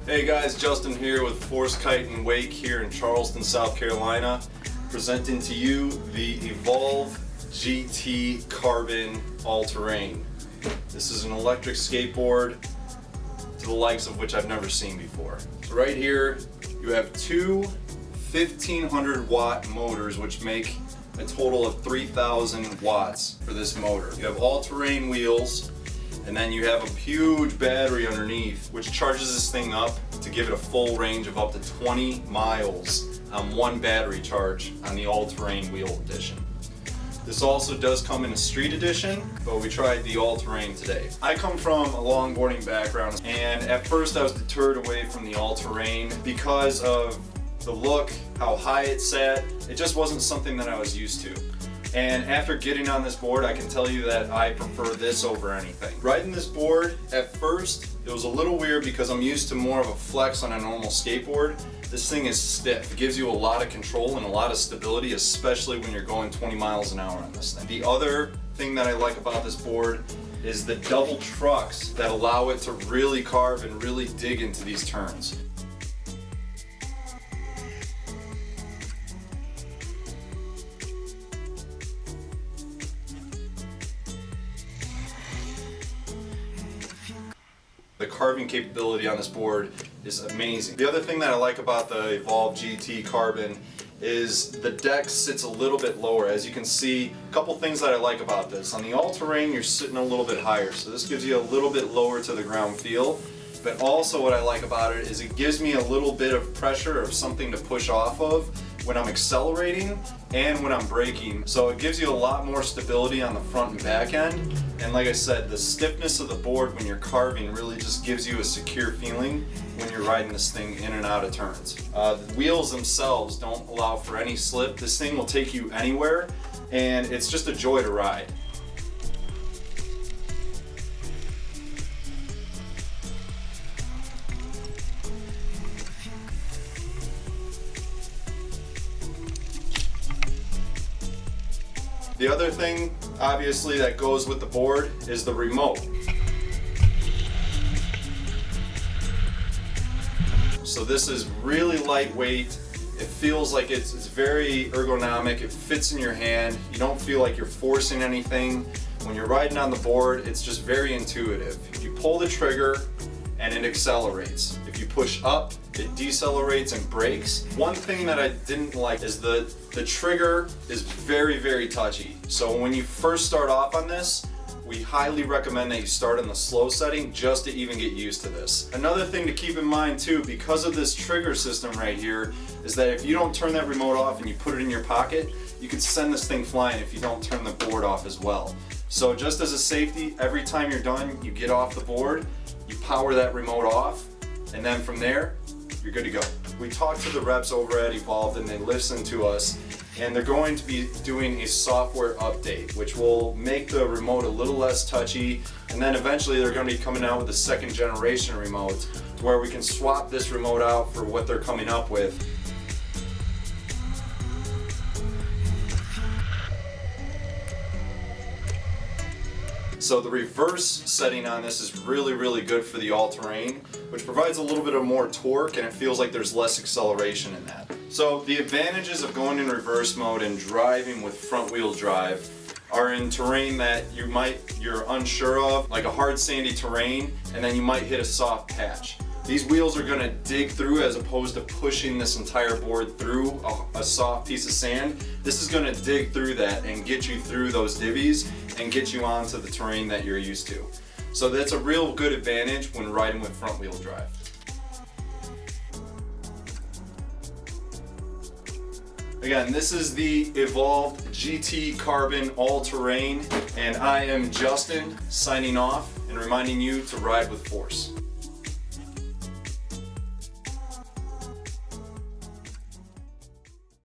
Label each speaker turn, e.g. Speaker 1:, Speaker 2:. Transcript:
Speaker 1: Hey guys, Justin here with FORCE Kite and Wake here in Charleston, South Carolina, presenting to you the Evolve GT Carbon All-Terrain. This is an electric skateboard to the likes of which I've never seen before. So right here you have two 1500 watt motors which make a total of 3000 watts for this motor. You have all-terrain wheels, and then you have a huge battery underneath which charges this thing up to give it a full range of up to 20 miles on one battery charge on the all-terrain wheel edition. This also does come in a street edition, but we tried the all-terrain today. I come from a longboarding background, and at first I was deterred away from the all-terrain because of the look, how high it sat. It just wasn't something that I was used to. And after getting on this board, I can tell you that I prefer this over anything. Riding this board, at first, it was a little weird because I'm used to more of a flex on a normal skateboard. This thing is stiff. It gives you a lot of control and a lot of stability, especially when you're going 20 miles an hour on this thing. The other thing that I like about this board is the double trucks that allow it to really carve and really dig into these turns. The carving capability on this board is amazing. The other thing that I like about the Evolve GT Carbon is the deck sits a little bit lower. As you can see, a couple things that I like about this. On the all-terrain, you're sitting a little bit higher, so this gives you a little bit lower to the ground feel. But also what I like about it is it gives me a little bit of pressure of something to push off of when I'm accelerating and when I'm braking. So it gives you a lot more stability on the front and back end. And like I said, the stiffness of the board when you're carving really just gives you a secure feeling when you're riding this thing in and out of turns. The wheels themselves don't allow for any slip. This thing will take you anywhere, and it's just a joy to ride. The other thing, obviously, that goes with the board is the remote. So this is really lightweight. It feels like it's very ergonomic. It fits in your hand. You don't feel like you're forcing anything. When you're riding on the board, it's just very intuitive. You pull the trigger and it accelerates. If you push up, it decelerates and brakes. One thing that I didn't like is the trigger is very, very touchy. So when you first start off on this, we highly recommend that you start in the slow setting just to even get used to this. Another thing to keep in mind too, because of this trigger system right here, is that if you don't turn that remote off and you put it in your pocket, you could send this thing flying if you don't turn the board off as well. So just as a safety, every time you're done, you get off the board, you power that remote off, and then from there, you're good to go. We talked to the reps over at Evolve and they listened to us, and they're going to be doing a software update which will make the remote a little less touchy, and then eventually they're going to be coming out with a second generation remote to where we can swap this remote out for what they're coming up with. So the reverse setting on this is really, really good for the all-terrain, which provides a little bit of more torque, and it feels like there's less acceleration in that. So the advantages of going in reverse mode and driving with front wheel drive are in terrain that you're unsure of, like a hard sandy terrain, and then you might hit a soft patch. These wheels are going to dig through as opposed to pushing this entire board through a soft piece of sand. This is going to dig through that and get you through those divvies and get you onto the terrain that you're used to. So that's a real good advantage when riding with front wheel drive. Again, this is the Evolve GT Carbon All-Terrain, and I am Justin signing off and reminding you to ride with force.